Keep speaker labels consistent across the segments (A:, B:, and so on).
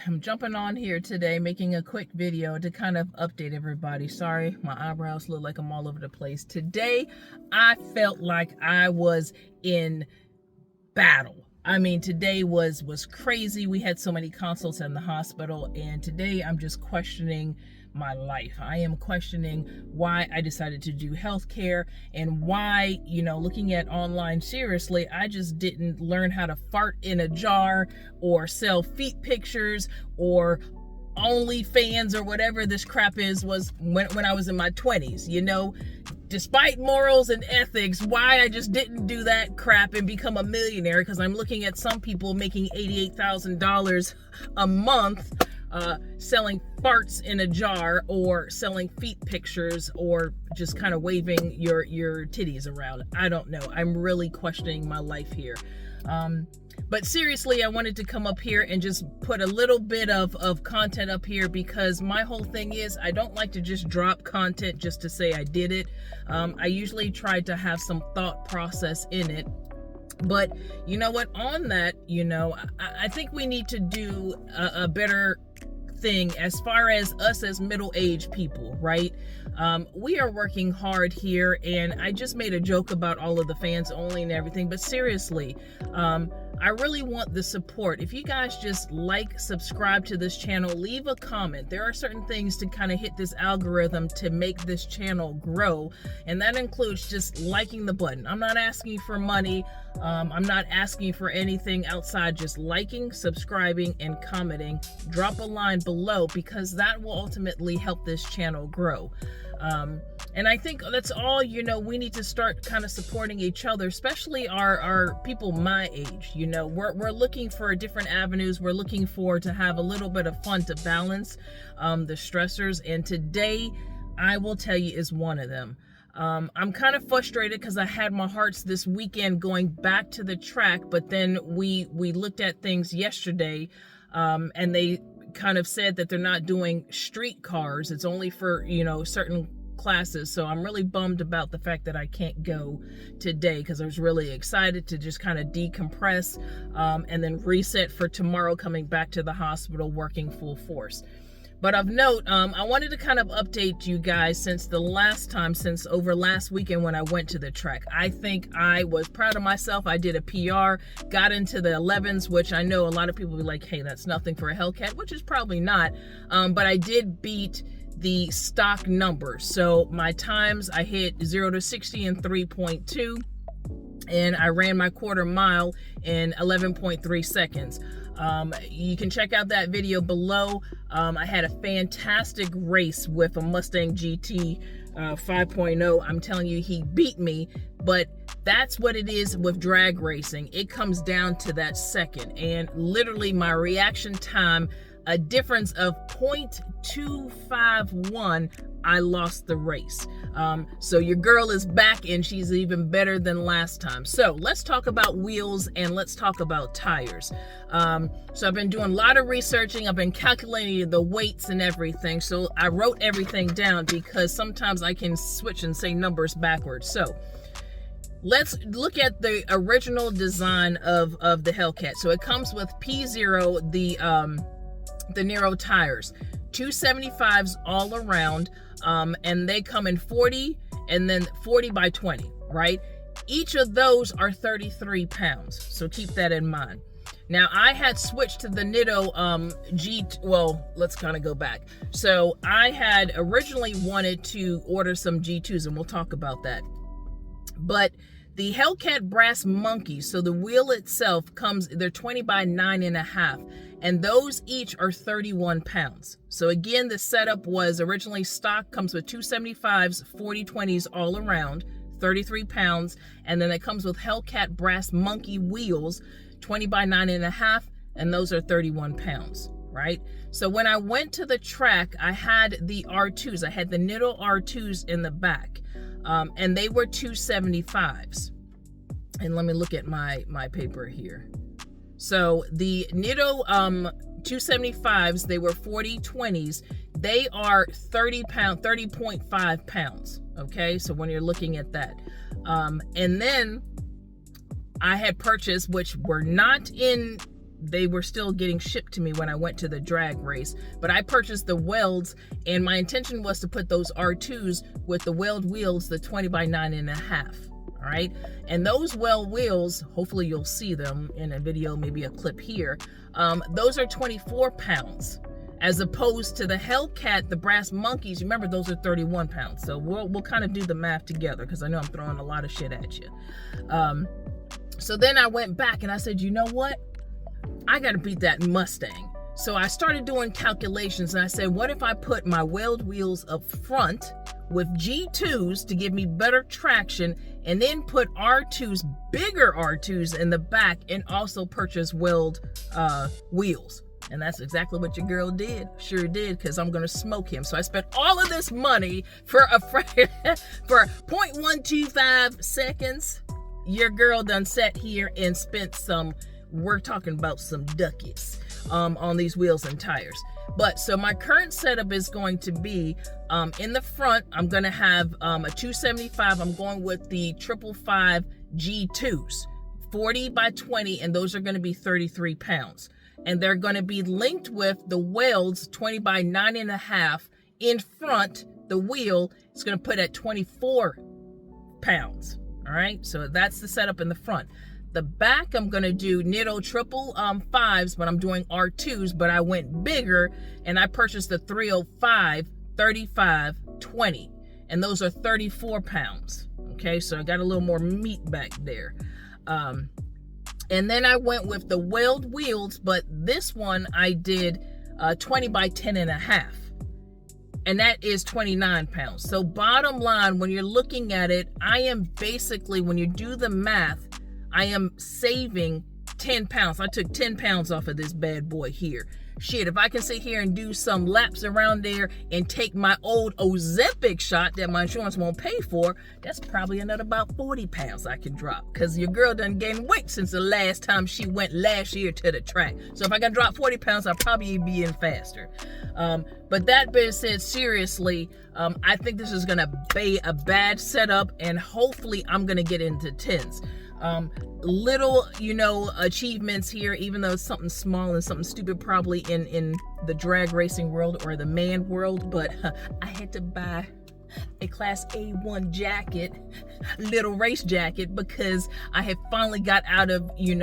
A: I'm jumping on here today, making a quick video to kind of update everybody. Sorry, my eyebrows look like I'm all over the place. Today, I felt like I was in battle. I mean, today was crazy. We had so many consults in the hospital, and today I'm just questioning my life. I am questioning why I decided to do healthcare and why, looking at online seriously, I just didn't learn how to fart in a jar or sell feet pictures or OnlyFans or whatever this crap was when I was in my 20s, despite morals and ethics, why I just didn't do that crap and become a millionaire, because I'm looking at some people making $88,000 a month selling farts in a jar or selling feet pictures or just kind of waving your titties around. I don't know. I'm really questioning my life here. But seriously, I wanted to come up here and just put a little bit of content up here, because my whole thing is I don't like to just drop content just to say I did it. I usually try to have some thought process in it. But you know what, on that, I think we need to do a better thing as far as us as middle-aged people, right? We are working hard here, and I just made a joke about all of the fans only and everything, but seriously, I really want the support. If you guys just subscribe to this channel, leave a comment. There are certain things to kind of hit this algorithm to make this channel grow, and that includes just liking the button. I'm not asking for money. I'm not asking for anything outside just liking, subscribing, and commenting. Drop a line below, because that will ultimately help this channel grow. And I think that's all, we need to start kind of supporting each other, especially our people my age. We're looking for different avenues. We're looking for to have a little bit of fun to balance the stressors. And today, I will tell you, is one of them. I'm kind of frustrated because I had my hearts this weekend going back to the track, but then we looked at things yesterday, and they kind of said that they're not doing street cars. It's only for, certain classes. So I'm really bummed about the fact that I can't go today, because I was really excited to just kind of decompress, and then reset for tomorrow, coming back to the hospital working full force. But of note, I wanted to kind of update you guys since over last weekend when I went to the track. I think I was proud of myself. I did a PR, got into the 11s, which I know a lot of people will be like, hey, that's nothing for a Hellcat, which is probably not. But I did beat the stock numbers. So my times, I hit 0 to 60 in 3.2. And I ran my quarter mile in 11.3 seconds. You can check out that video below. I had a fantastic race with a Mustang GT 5.0. I'm telling you, he beat me, but that's what it is with drag racing. It comes down to that second, and literally my reaction time, a difference of 0.251, I lost the race. So your girl is back, and she's even better than last time. So let's talk about wheels, and let's talk about tires. So I've been doing a lot of researching. I've been calculating the weights and everything. So I wrote everything down, because sometimes I can switch and say numbers backwards. So let's look at the original design of the Hellcat. So it comes with P0, the Nitto tires, 275s all around, and they come in 40 and then 40 by 20, right? Each of those are 33 pounds, so keep that in mind. Now, I had switched to the Nitto let's kind of go back. So I had originally wanted to order some G2s, and we'll talk about that. But the Hellcat brass monkeys, so the wheel itself they're 20 by 9.5, and those each are 31 pounds. So again, the setup was originally stock, comes with 275s, 40/20s all around, 33 pounds, and then it comes with Hellcat brass monkey wheels, 20 by 9.5, and those are 31 pounds, right? So when I went to the track, I had the R2s. I had the Nitto R2s in the back. And they were 275s. And let me look at my paper here. So the Nitto 275s, they were 40/20s. They are 30.5 pounds. Okay, so when you're looking at that, and then I had purchased, which were not in they were still getting shipped to me when I went to the drag race. But I purchased the welds, and my intention was to put those R2s with the weld wheels, the 20 by 9.5. All right, and those weld wheels, hopefully you'll see them in a video, maybe a clip here. Those are 24 pounds, as opposed to the Hellcat, the brass monkeys. Remember, those are 31 pounds. So we'll kind of do the math together, because I know I'm throwing a lot of shit at you. So then I went back and I said, you know what? I got to beat that Mustang. So I started doing calculations, and I said, what if I put my weld wheels up front with G2s to give me better traction, and then put R2s, bigger R2s in the back, and also purchase weld wheels? And that's exactly what your girl did. Sure did, because I'm going to smoke him. So I spent all of this money for for 0.125 seconds. Your girl done sat here and spent some, we're talking about some ducats on these wheels and tires. But so my current setup is going to be in the front, I'm going to have a 275. I'm going with the 555 G2s, 40 by 20, and those are going to be 33 pounds. And they're going to be linked with the welds, 20 by 9.5 in front. The wheel is going to put at 24 pounds. All right, so that's the setup in the front. The back, I'm going to do Nitto 555s, but I'm doing R2s, but I went bigger, and I purchased the 305 35 20, and those are 34 pounds. Okay, so I got a little more meat back there. And then I went with the weld wheels, but this one I did 20 by 10.5, and that is 29 pounds. So bottom line, when you're looking at it, I am basically, when you do the math, I am saving 10 pounds. I took 10 pounds off of this bad boy here. Shit, if I can sit here and do some laps around there and take my old Ozempic shot that my insurance won't pay for, that's probably another about 40 pounds I can drop, because your girl done gained weight since the last time she went last year to the track. So if I can drop 40 pounds, I'll probably be in faster. But that being said, seriously, I think this is going to be a bad setup, and hopefully I'm going to get into 10s. Little, achievements here, even though it's something small and something stupid probably in the drag racing world or the man world, but I had to buy a class A1 jacket, little race jacket, because I have finally got out of, I'm in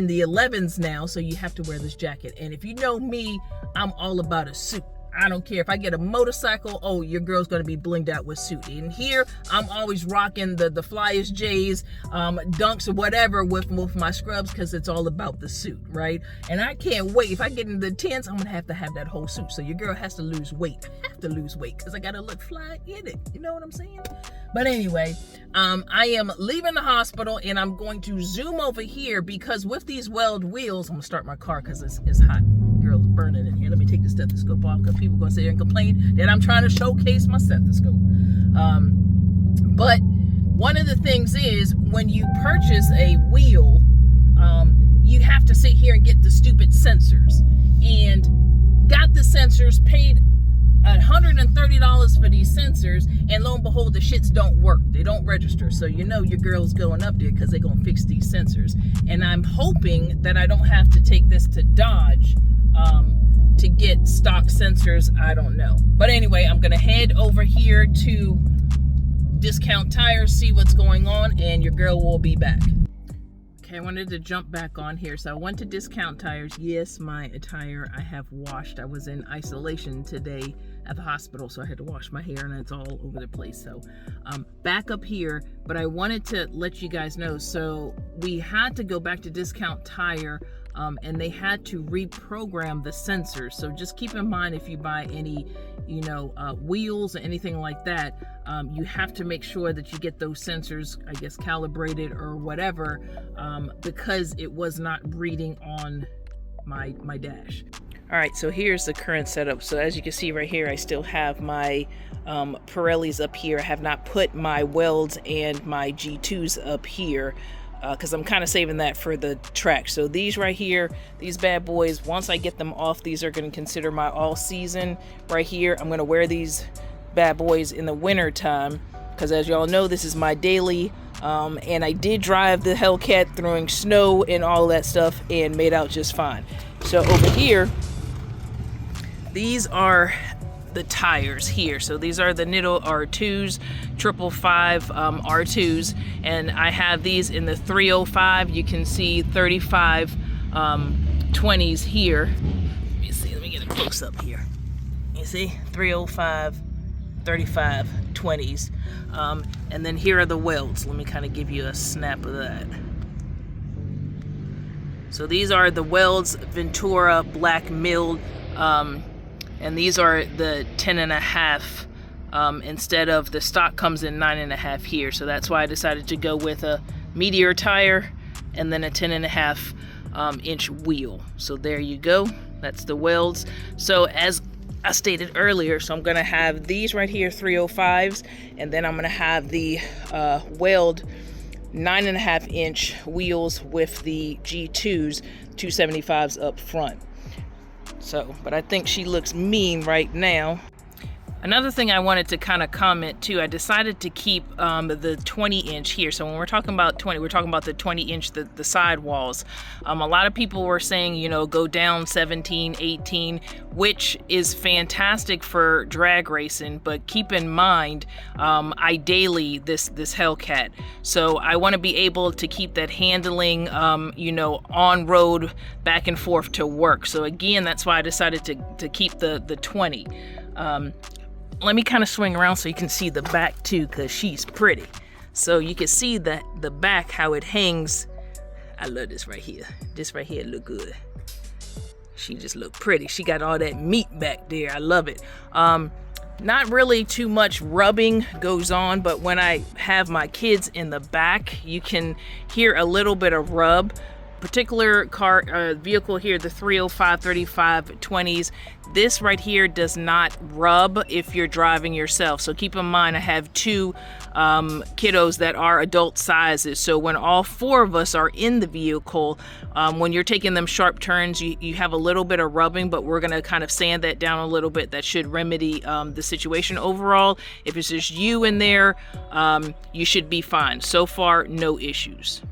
A: the 11s now, so you have to wear this jacket. And if you know me, I'm all about a suit. I don't care if I get a motorcycle. Oh, your girl's gonna be blinged out with suit. And here I'm always rocking the Flyers J's, dunks or whatever with my scrubs, because it's all about the suit, right? And I can't wait. If I get into the 10s, I'm gonna have to have that whole suit. So your girl has to lose weight. I have to lose weight because I gotta look fly in it. You know what I'm saying? But anyway, I am leaving the hospital, and I'm going to zoom over here, because with these weld wheels, I'm gonna start my car because it's hot. Girl's burning in here. Let me take the stethoscope off, because people are gonna sit here and complain that I'm trying to showcase my stethoscope. But one of the things is, when you purchase a wheel, you have to sit here and get the stupid sensors, and got the sensors, paid $130 for these sensors, and lo and behold, the shits don't work. They don't register. So your girl's going up there because they're gonna fix these sensors. And I'm hoping that I don't have to take this to Dodge to get stock sensors. I don't know. But anyway, I'm gonna head over here to Discount Tires, see what's going on, and your girl will be back. Okay, I wanted to jump back on here. So I went to Discount Tires. Yes, my attire I have washed. I was in isolation today at the hospital, so I had to wash my hair, and it's all over the place. So back up here, but I wanted to let you guys know. So we had to go back to Discount Tire, and they had to reprogram the sensors. So just keep in mind, if you buy any wheels or anything like that, you have to make sure that you get those sensors, I guess, calibrated or whatever, because it was not reading on my dash. All right, so here's the current setup. So as you can see right here, I still have my Pirellis up here. I have not put my welds and my G2s up here, because I'm kind of saving that for the track. So these right here, these bad boys, once I get them off, these are going to consider my all season right here. I'm going to wear these bad boys in the winter time, because as y'all know, this is my daily And I did drive the Hellcat throwing snow and all that stuff and made out just fine. So over here, these are the tires here. So these are the Nitto R2s, 555 R2s, and I have these in the 305. You can see 35 20s here. Let me see, let me get a close up here. You see, 305, 35 20s. And then here are the welds. Let me kind of give you a snap of that. So these are the welds, Ventura black milled, and these are the 10.5 instead of the stock comes in 9.5 here. So that's why I decided to go with a Meteor tire and then a 10.5 inch wheel. So there you go. That's the welds. So as I stated earlier, so I'm gonna have these right here, 305s, and then I'm gonna have the weld 9.5 inch wheels with the G2s, 275s up front. So, but I think she looks mean right now. Another thing I wanted to kind of comment too, I decided to keep the 20 inch here. So when we're talking about 20, we're talking about the 20 inch, the side walls. A lot of people were saying, you know, go down 17, 18, which is fantastic for drag racing, but keep in mind, I daily this Hellcat. So I want to be able to keep that handling, you know, on road back and forth to work. So again, that's why I decided to keep the 20. Let me kind of swing around so you can see the back too, because she's pretty. So you can see that the back, how it hangs. I love this right here. This right here look good. She just look pretty. She got all that meat back there. I love it. Not really too much rubbing goes on, but when I have my kids in the back, you can hear a little bit of rub. Particular car vehicle here, the 305 35 20s, this right here does not rub if you're driving yourself. So keep in mind, I have two kiddos that are adult sizes, so when all four of us are in the vehicle, when you're taking them sharp turns, you have a little bit of rubbing, but we're gonna kind of sand that down a little bit. That should remedy the situation overall. If it's just you in there, you should be fine. So far, no issues.